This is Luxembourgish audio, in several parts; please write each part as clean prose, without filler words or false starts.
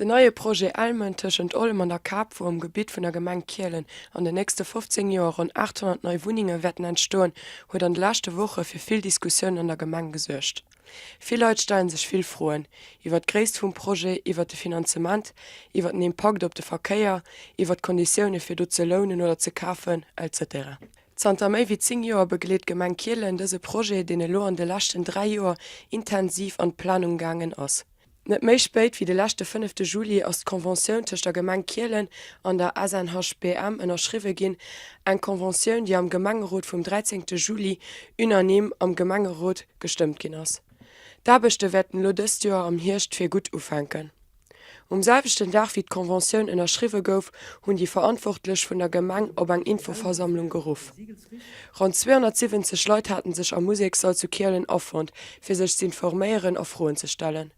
De neue Projekt Almen tschent Olm an der Kap wo am Gebiet vun der Gemeng Kielen an de nächste 15 Joer rund 800 neue Wuningen wetten entstoen, huet an de lachte Woche fir viel Diskussionen an der Gemeng gesuercht. Viel Leute stellen sich viel frohen, iwwer d'Gréisst vum Projekt, iwwer de Finanzement, iwwer den Impact op de Verkeier, iwwer d'Konditionne fir du ze lohnen oder ze kaufen, etc. Zanter méi wie 10 Joer begleet Gemeng Kielen dëse Projekt dee lo an de lachten 3 Joer intensiv an Planung gangen ass. Net méi spéit wie de lachte 5. Juli ass d'Konventioun tëcht der Gemeng Kielen an der ASNHBM ënnerschriwe ginn, eng Konventioun, die am Gemengerot vum 13. Juli unanim am Gemengerot gestëmmt ginn ass. Dabechte wetten lo dëst Joer am Hirscht fir gut ufänken. Selbechten Dach wie d'Konventioun ënnerschriwe gouf hunn die Verantwortlech vun der Gemeng op eng Infoversammlung geruf. Rund 270 Leute hatten sech am Musiksaal zu Kielen opfront, fir sech ze informéieren a Froen ze stellen.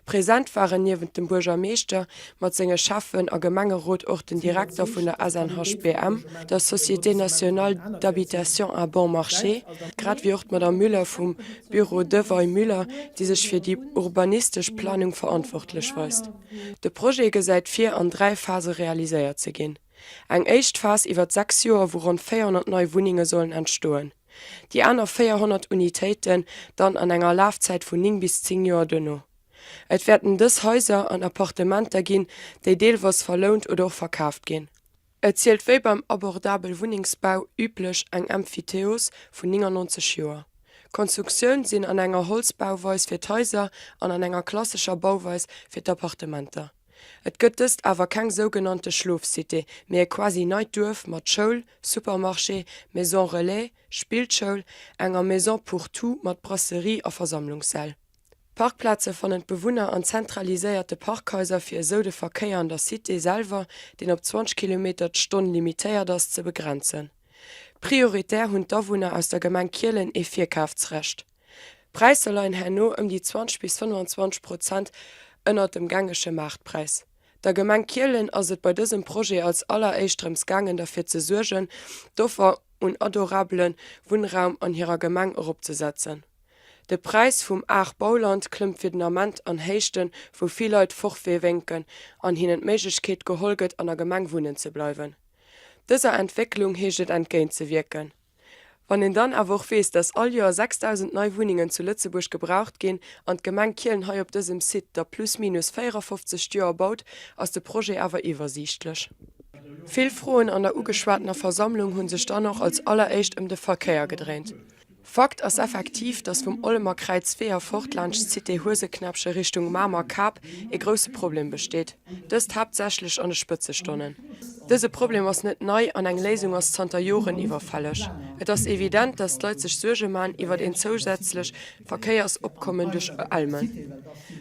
Präsent waren niewend dem Burgermeester mat senge Schaffen a Gemengerot och den Direktor vun der ASNHBM, der Société Nationale d'Habitation à Bon Marché, grad wie auch Madame Müller vom Büro Devey Müller, die sich für die urbanistische Planung verantwortlich weist. De Projekt gesäit 4 an 3 Phasen realisiert ze gin. Eng echt Phase iwwer 6 Joer, wo rund 400 neue Wohnungen sollen entstoen. Die aner 400 Unitäten dann an enger Laufzeit vun 9 bis 10 Joer dënno. Et werden dës Häuser an Appartementer ginn, déi deelwas verlohnt oder auch verkauft ginn. Et zielt wéi beim abordabel Wuningsbau üblech eng Amphitheos vun 99 Joer. Konstruktioun sinn an enger Holzbauweis fir d'Häuser an an enger klassischer Bauweis fir d'Appartementer. Et gëttest awer keng sogenannte Schlofcité, méi quasi neit Durf mat Schoul, Supermarché, Maison Relais, Spielchoul, enger Maison pour tout mat Brasserie a Versammlungssell. Parkplätze von den Bewohner an zentraliséierte Parkhäuser fir so de Verkeier an der Cité selber, den op 20 km/h limitéiert das ze begrenzen. Prioritär hunn d'Awohner aus der Gemeng Kielen e Vierkaftsrecht. Preise leien herno die 20 bis 25% ënner dem gängesche Marktpreis. Der Gemeng Kielen ass et bei diesem Projekt als alleréischtrems gangen dafir ze surgen, doffer un adorablen Wohnraum an hireer Gemeng opzusetzen. De Preis vum Bauland klimmt fir den Amment an Héichten, wo viel Leute fortwee wenken, an hinnen d'Méiglechkeet geholget an der Gemeng wohnen ze bleiwen. Dëser Entwicklung heeget entgéint ze wirken. Wann en dann awoch wees, dats all Joer 6000 neue Wohnungen zu Lützeburg gebraucht gin an d'Gemeng Kielen hei op dësem Sit der plus minus 54 Joer baut, ass de Projekt awer iwwersichtlech. Viel Froen an der ugeschwartner Versammlung hunn sech dann noch als alleréischt de Verkeier gedrängt. Fakt ass effektiv, dats vum Olmer Kreuz 4 Fortlandsch Cité Huseknapsche Richtung Marmer Kap e grosse Problem besteet. Dëst hauptsächlich an de Spitzestonnen. Dëse Problem ass net neu an eng Lesung aus Zter Joren iwwerfallech. Et ass evident, dat d'Leit sech Suge man iwwer den zusätzlich Verkeiersopkommen duch Almen.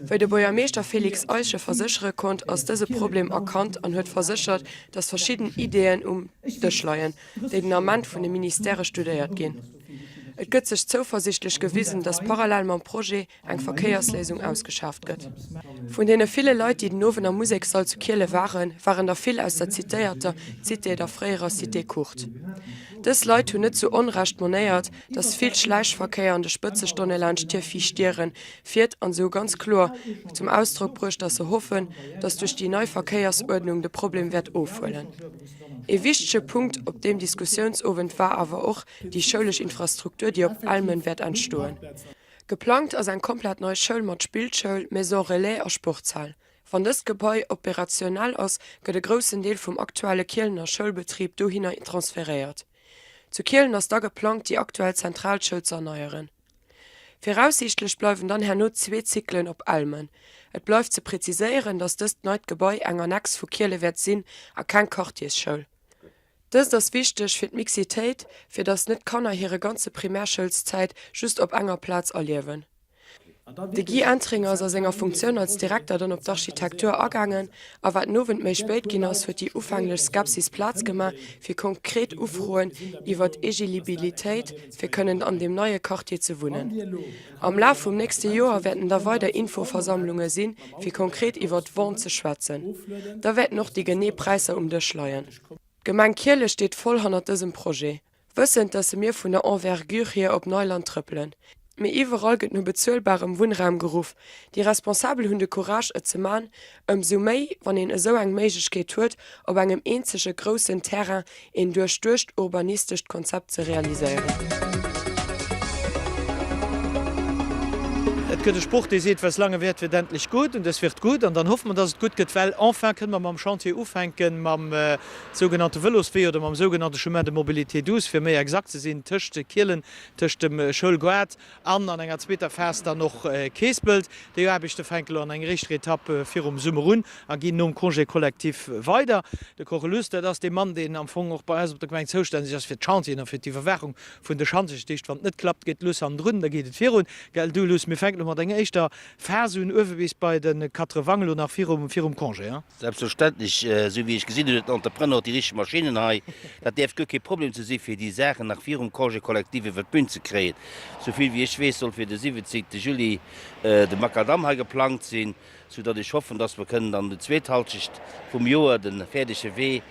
Wéi de Bürgermeester Felix Eusche versichere kont, ass dëse Problem erkannt an huet versichert, dats verschieden Ideen dechleien, déi den Amment vun de Ministere studéiert ginn. Et gëtt sech zuversichtlich gewiesen, dass parallel mam Projekt eng Verkeierslesung ausgeschafft gëtt. Von denen viele Leute, die den novener Musiksaal zu Kiele waren da viel aus der zitéierter Cité der Freier Cité Kurt. Dës Leute hunn net so onrecht monéiert, dass viel Schleichverkehr an de Spëtzestonne Land Tiervi stieren, firiert an so ganz klar zum Ausdruck brucht, dass se hoffen, dass durch die neue Verkehrsordnung de Problem wird aufholen. E wichtiger Punkt op dem Diskussionsowend war aber auch die schulische Infrastruktur, die op Almen wird entstohlen. Geplant als ein komplett neues Schul mat Spielchoul, Maison Relais a Sportsaal. Van dës Gebäi operationell ass gëtt de grossen Deel vum aktuelle Kielener Schulbetrieb dohinner transferiert. Zu Kielen ass da geplant die aktuell Zentralschule zu erneuern. Voraussichtlich bleiben dann herno 2 Zyklen op Almen. Et bleif ze präziséieren, dats dëst neit Gebäi enger Nex vu Kiele werd sinn a kein Quartiersschule. Das ist wichtig für die Mixitéit, für das net Kanner ihre ganze Primärschulzeit just op enger Platz erliewen. De Guy Entringer as senger Funktion als Direktor dann op d'Architektur ergangen, a wat nowend méi spéit ginn ass huet die ufanglech Skepsis Platz gemacht fir konkret ufroen iwwer d'Eligibilitéit fir kënnen an dem neue Quartier ze wohnen. Am Lauf vum nächste Joer werden da weiter Infoversammlunge sinn, fir konkret iwwer d'Wohn ze schwätzen. Da werd noch die Geneepreise dechleien. Gemeng Kiele steht voll hinter diesem Projekt. Wissend, dass sie mir von der Envergure hier op Neuland trippeln. Me iwwerall gëtt no bezuelbarem Wunraum geruf. Die Responsabel hunn de Courage et ze man, so méi, wann en eso eng Meigkeet huet, op engem eenzege grossen Terrain en duercht urbanistisch Konzept ze realiseieren. Et gëtt Spruch, die seet, was lange wird endlich gut und es wird gut und dann hofft man, dass es gut geht, weil enfin können wir am Chantier aufhängen, mam sogenannte Velosphäre oder mam sogenannte Chemin de Mobilité douce, für mehr exakt zu sehen, Tischchte Kirlen, Tisch dem Schulguard, an enger zweiter Fest dann noch Käsbild, die habe ich den Fenkel an eng richtige Etappe für Summerun, und gehen um Congé kollektiv weiter. Der Korelus, dass der Mann, den am Anfang auch bei uns auf der Gemeinde zuständig ist für die Chantier und für die Verwertung von der Chantier steht, wenn es nicht klappt, geht los an drunten, da geht es für uns, gell, du los, mir fängt mat eng eichter Versun ewewis bei den Katrewangel nach Firum Kongé. Ja? Selbstverständlich, so wie ich gesehen habe, der Entrepreneur die richtige Maschinen hat, das darf kein Problem zu sein, für die Sachen nach Firum Kongé Kollektive für die Bühne zu kriegen. So viel wie ich weiß, soll für den 17. Juli der Makadam geplant sein, sodass ich hoffe, dass wir können dann die zweite Halbschicht vom Jahr den fertigen Weg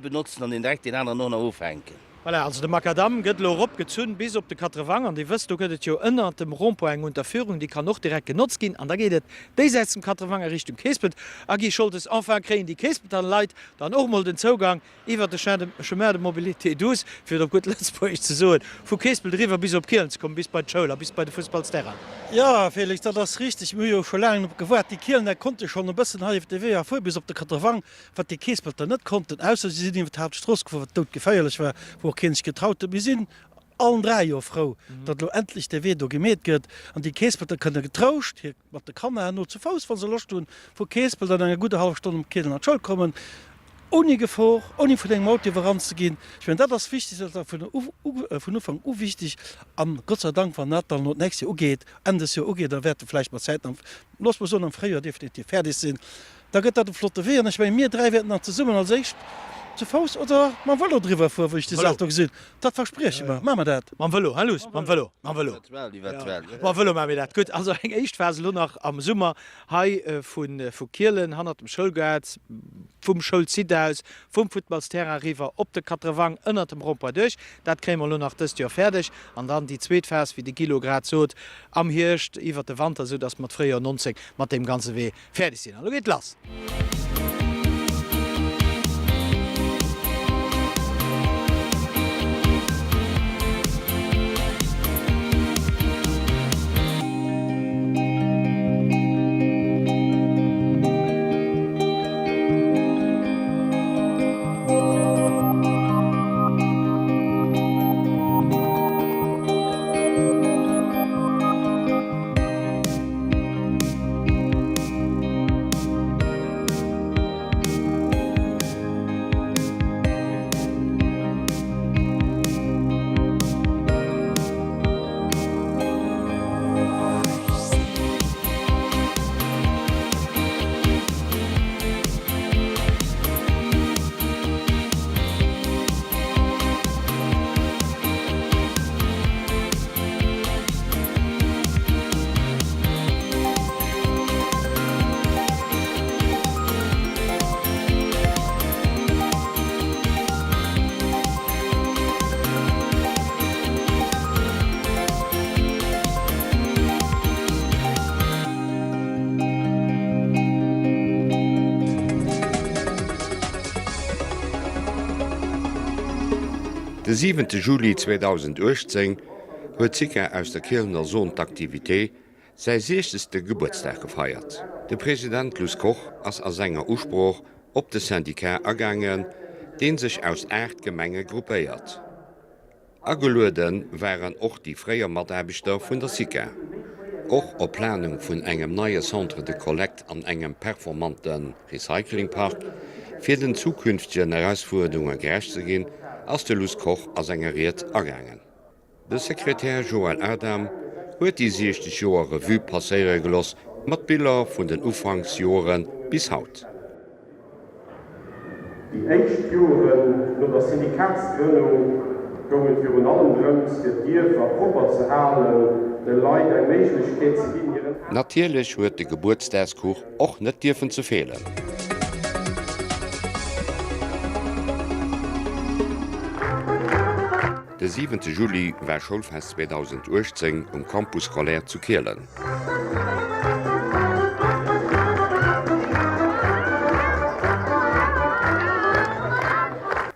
benutzen und den direkt den anderen noch aufhängen. Voilà, also de Makadam gëtt lo opgezünn bis op de Katrewang an die wëst du gëtt jo ënner dem Rompoeng Unterführung, die kann noch direkt genutzt gin. An da geht déisätzen Katrewanger Richtung Käespet. Agi schuld es anfang kreen die Käespet an Leiit, dann och mal den Zugang iwwer de Chemin de Mobilité dus fir der gut Letzpoich ze soen. Vu Käespel River bis op Kielens kom bis bei Scholer, bis bei de Fußballsterra. Ja, Felix, das richtig Mühe schon lange gewart. Die Kielen der konnte schon ein bisschen HFDW vor bis op der Katrewang, wat die Käespelter net konnten, ausser sie sind Hauptstroß dort gefeierlich war, wo Kind getraut. Wir sind allen 3 Jahre froh, dat lo endlich der Weg gemäht gëtt an die Käespelter können getrauscht, wat der kann nur zu Fuß von so los tun, wo Käespel dann eine gute halbe Stunde Kiel nach Schul kommen. Ohne Gefahr, ohne von den Auto voranzugehen. Ich finde, das wichtig, das ist von Anfang an wichtig. Und Gott sei Dank, wenn das dann noch nächstes Jahr geht, Ende des Jahres geht, dann wird vielleicht mal Zeit, los wir so am Frühjahr definitiv fertig sind. Da geht das eine flotte Weg. Und ich meine, wir 3 werden dann zusammen als echt zu Fuß oder man will drüber vor, wo ich die Sache gesehen habe. Das verspreche ich mir. Machen wir das. Man will, hallo, man will. Man will, machen wir das. Gut, also eine Echtphase nur noch am Sommer, hier von Kirlen, han dem Schulgard, vom Schulzidaus, vom Fußballsterra River, op der Katrewang, unter dem Rompa durch. Das kriegen wir nur noch das Jahr fertig. Und dann die zweite Phase, wie die Kilograd so, am Hirsch, über der Wand, so dass wir früher 90 mit dem ganzen Weg fertig sind. Also geht los. De 7. Juli 2018 huet Zika aus der Kirchener Sontaktivité sei 60. Geburtstag gefeiert. De Präsident Lus Koch ass a senger Uspruch op de Syndikat ergangen, den sich aus 8 Gemenge gruppéiert. Ageluden waren och die freier Maderbeter vun der Zika. Och op Planung vun engem neue Centre de Collect an engem performanten Recyclingpark fir den zukünftigen Herausforderungen gerecht zu gehen, als de Lus Koch as engeriert ergangen. De Sekretär Joel Adam huet die 60 Joer Revue passéiere geloss mat Bilder vun den Ufangsjoren bis haut. Die Echtjoren no der Syndikatsgründung gommen fir allen Grënns fir Dir verproper ze halen, de Leiit eng Meiglechkeet ze binieren. Natierlech huet de Geburtstagskuch och net Dirfen ze fehlen. De 7. Juli war Schulfest 2018 um Campus Rolär zu Kielen.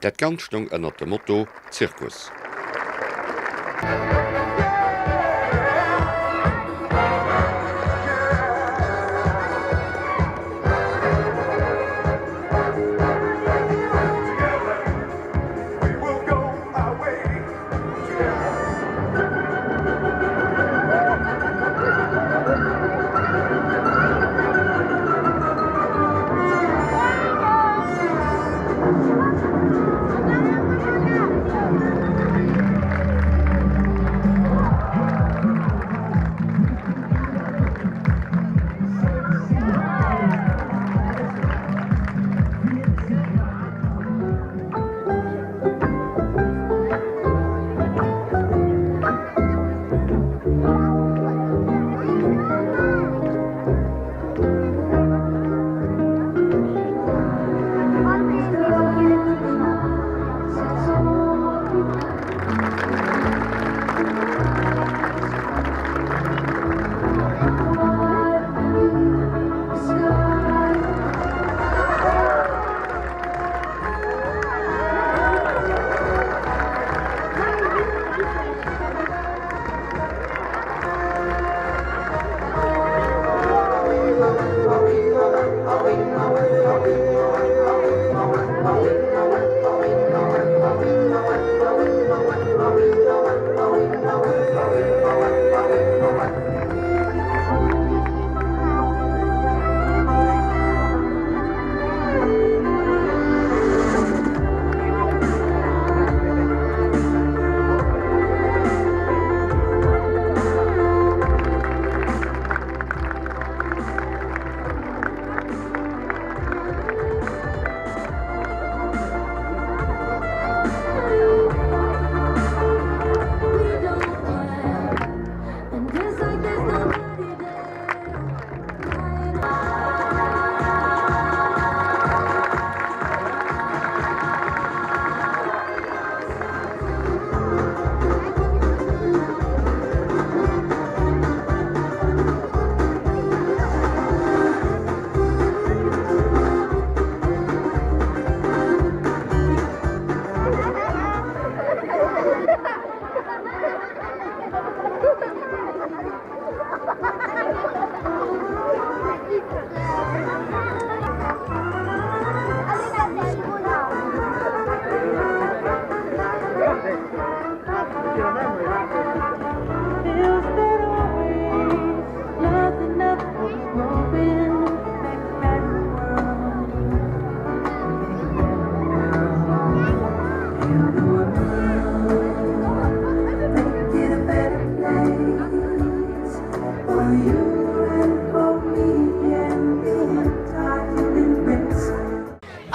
Dat ganz stung ënnert dem Motto Zirkus.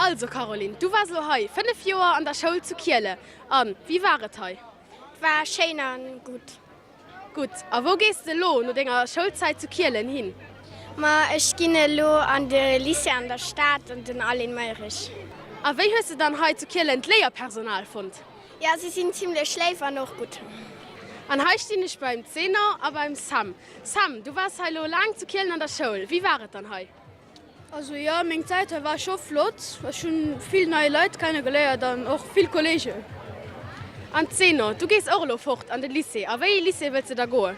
Also Caroline, du warst so heu 5 Jahre an der Schule zu Kielen. Wie war es heu? War schön und gut. Gut, aber wo gehst du lo nach deiner Schulzeit zu Kielen hin? Ich gehe lo an der Lycée an der Stadt und den alle in Meirich. Aber wie hast du dann heute zu Kielen Lehrpersonal gefunden? Ja, sie sind ziemlich schläfer noch gut. Und heute stehe ich beim Zehner, aber beim Sam. Sam, du warst heute lang zu Kielen an der Schule. Wie war es dann heute? Also ja, meine Zeit war schon flott. Ich habe schon viele neue Leute kennengelernt und auch viele Kollegen. An Zehner, du gehst auch noch fort an den Lycée. Aber welches Lycée willst du da gehen?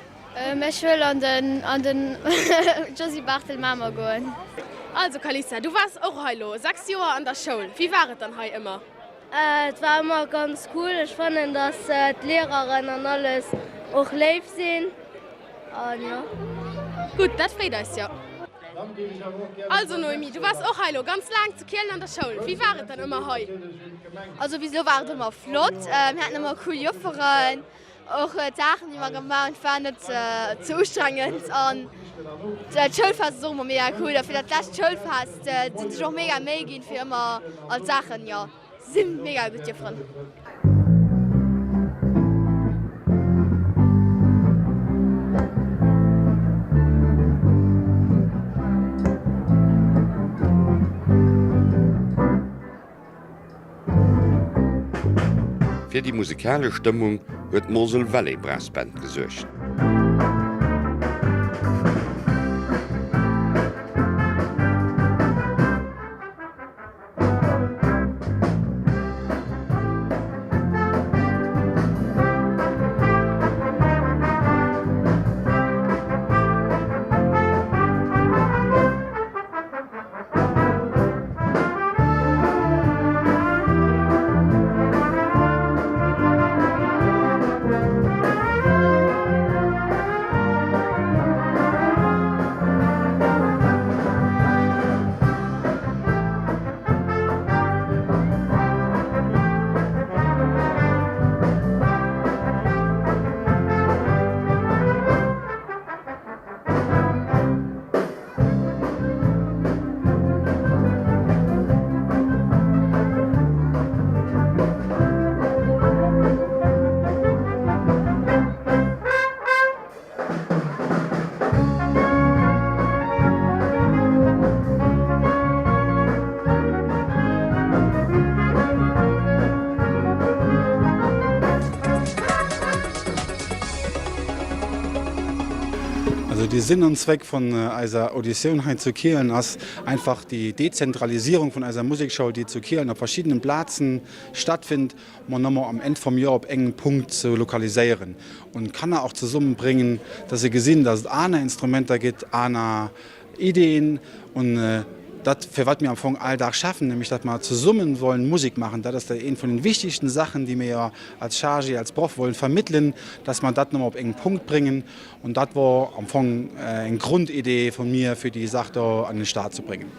Ich will an den Josie Bartel Mama gehen. Also Kalissa, du warst auch heute 6 Jahre an der Schule. Wie war es dann heute immer? Es war immer ganz cool. Ich fand, dass die Lehrerinnen und alles auch live sind. Und ja. Gut, das freut uns ja. Also Noemi, du warst auch heute ganz lang zu Kielen an der Schule. Wie war es dann immer heute? Also wieso war es immer flott? Wir hatten immer coole Jufferen, auch Sachen, die wir gemacht haben, nicht zu anstrengend. Und das Schulfest ist auch immer mega cool. Für das letzte Schulfest sind sie auch mega gehen für immer als Sachen, ja. Sie sind mega gut Jufferen. Fir die musikale Stimmung huet Mosel Valley Brassband gesuercht. Die Sinn und Zweck von einer Audition zu Kielen ist einfach die Dezentralisierung von einer Musikshow, die zu Kielen auf verschiedenen Plätzen stattfindet, man nochmal am Ende vom Jahr auf engen Punkt zu lokalisieren. Und kann auch zusammenbringen, dass sie gesehen, dass es eine Instrumente gibt, eine Ideen und das für was wir am Anfang alltag schaffen, nämlich dass wir zusammen wollen Musik machen. Das ist eine von den wichtigsten Sachen, die wir ja als Charge, als Prof wollen vermitteln, dass man das nochmal auf einen Punkt bringen. Und das war am Anfang eine Grundidee von mir, für die Sache da an den Start zu bringen.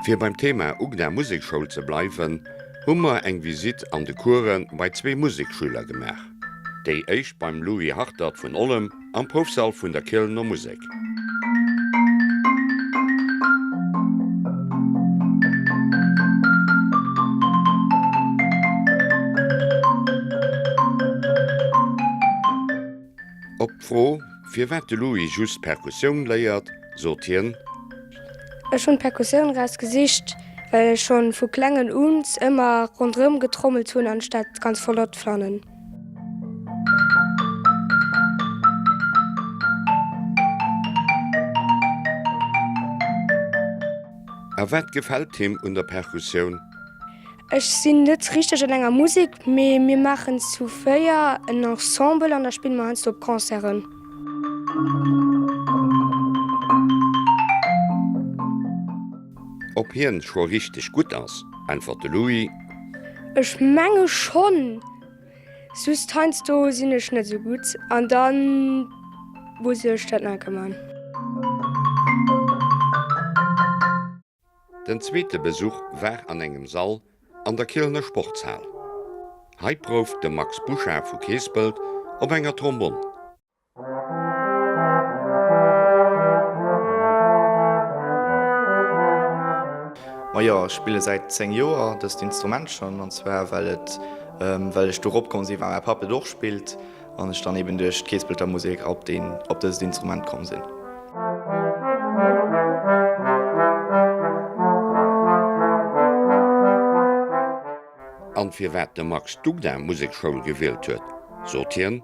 Fir beim Thema Ugner Musikschule ze bleiwen, hummer eng Visit an de Kuren bei 2 Musikschüler gemach. Déi eich beim Louis Hartert vun Ollem am Profsaal vun der Killner Musik. Opfro, fir wat de Louis just Perkussion léiert, sortieren, schon Perkussion rausgesicht, weil schon vu Klängen uns immer rundrum getrommelt hun anstatt ganz vollot flannen. a wat gefällt him und der Perkussion? Ech sinn net richtig an enger Musik, me mir machen zu Féier en Ensemble an der Spiel man op Konzeren. Ob hien scho richtig gut ass, antwortete Louis. Ech menge schon. Sus heinst du sinnech net so gut, an dann wo se statt man. Den zweite Besuch war an engem Saal an der Killner Sportsaal. Hei prof de Max Buscher vu Keespelt op enger Trombon. Ma ja, ich spiele seit 10 Joer das Instrument schon, und zwar weil ich durchkom sie war Papa durchspielt und ich dann eben durch Keespelter Musik auf das Instrument kommen sind. An fir wat de Max Dugda Musikschule gewählt huet. Sortieren?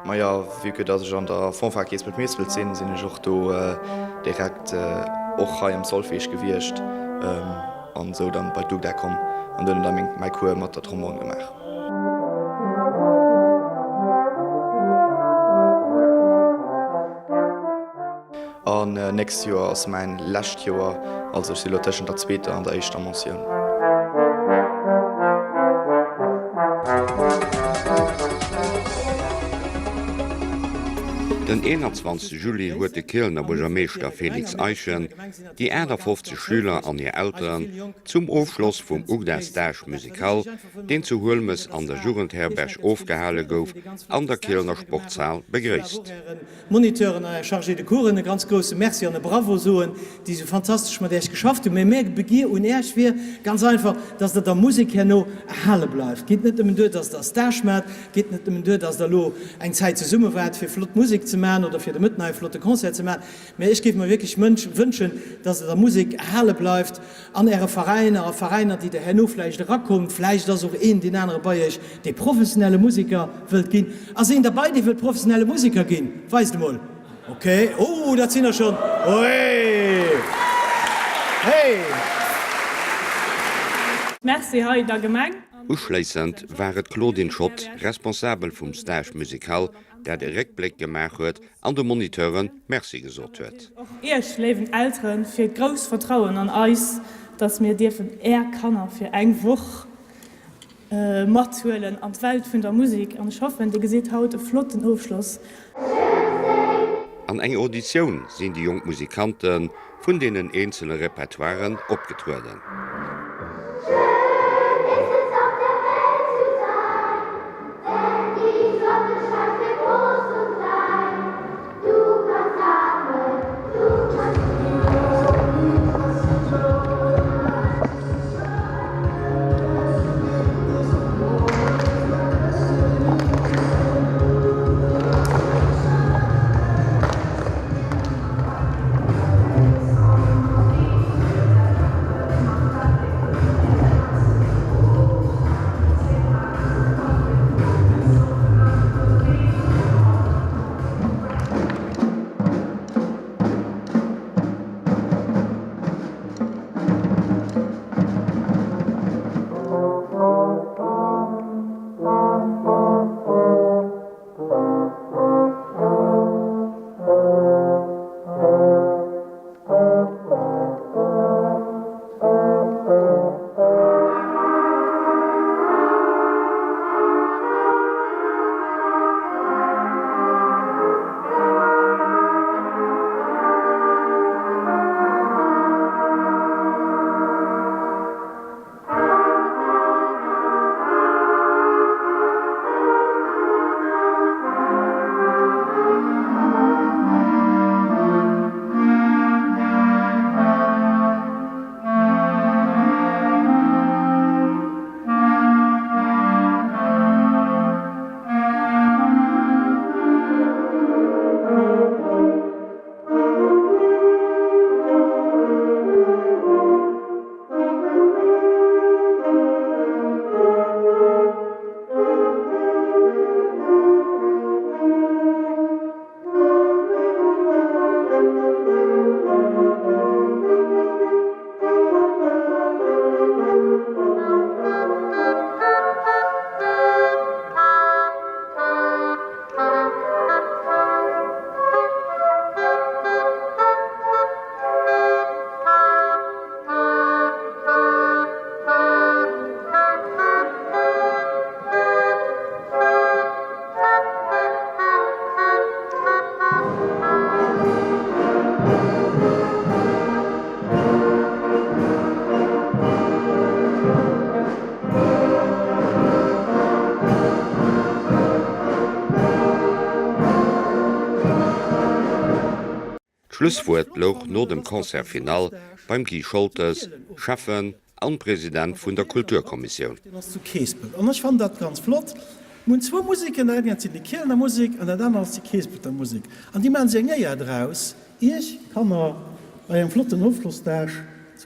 Ma ja, wieke dat ich an der Fonfa Keespelt Meespelt sinn, sinn ich auch do direkt och ha am Solfeich gewircht. Und so dann bei Dugda kom an dann mein Kur mat der Trombon gemacht. An nächstes Jahr ass mein lächt Joer, also si tschen der Zweete an der Eischter Mansion. Den 21. Juli huet de Killner Bogermeester Felix Eichen die 50 Schüler an ihr Eltern zum Aufschluss vum Ugda Stage Musikal, den zu Hulmes an der Jugendherberg aufgehalen gouf, an der Killner Sportsaal begrüßt. Moniteuren chargé de Kuren e ganz große Merci an Bravo soen, die so fantastisch mat déich geschafft hun. Mé begier un schwer ganz einfach, dats der Musik herno halle bleif. Giet net do, dats der Stage mat, giet net do, dats der Lo eng Zeit ze Summe wert fir Flot Musik zu machen oder fir de Mitten flotte Konzert zu machen. Aber ich gebe mir wirklich wünschen, dass der Musik helle bleibt an ihre Vereine, die der Herr vielleicht rankommt, vielleicht das auch in den anderen bei euch, die professionelle Musiker will gehen. Also in dabei, die will professionelle Musiker gehen. Weißt du mal? Okay. Oh, da sind wir schon. Oh, hey. Hey. Merci, heute da gemein. Uschleissend waret Claudine Schott, responsabel vum Stage Musikal, der de Reckblick gemacht huet, an de Moniteuren Merci gesot huet. Ich leben Eltern fir gros Vertrauen an Eis, dats mir Dir vun Kanner fir eng woch matzuelen an d Welt vun der Musik an schaffen, de gesit haut e flotten Aufschluss. An eng Audition sind die Jungmusikanten vun denen einzelne Repertoiren opgetruden. Schlusswort loch no dem Konzertfinal beim Guy Scholtes, Schaffen an Präsident vun der Kulturkommission. Und ich fand dat ganz flott. Mun zwei Musiken sind die Kirner Musik an der dann als die Käesbeter Musik. An die man se ja draus. Ich kann bei einem flotten Aufschlussdag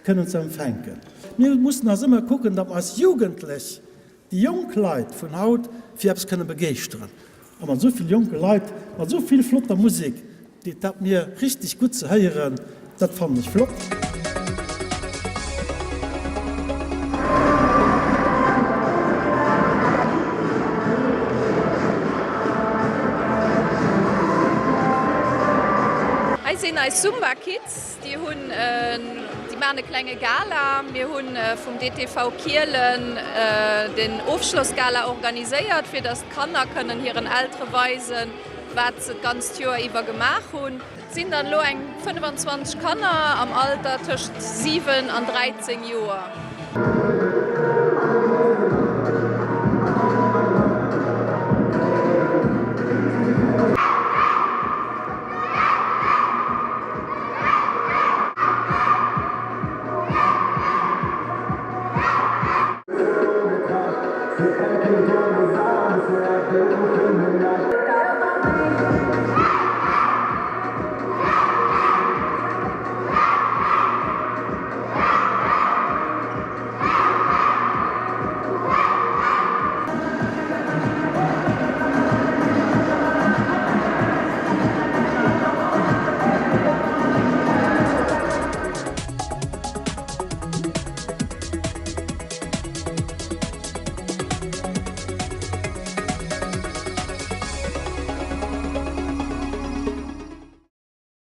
können ze empfänken. Wir mussten as immer gucken, dat als jugendlich die Jungkleid von Haut Fis können begeistern. Aber so viel junge Leute, so viel flotter Musik, die tat mir richtig gut zu heieren, dat fand ich flott. Zumba Kids, die hun die meine kleine Gala, mir hun vom DTV Kielen den Aufschlussgala organisiert, für das Kanner können hier in ältere Weisen was ganz über gemacht und sind dann nur 25 Kanner am Alter zwischen 7 und 13 Jahren. Thank you.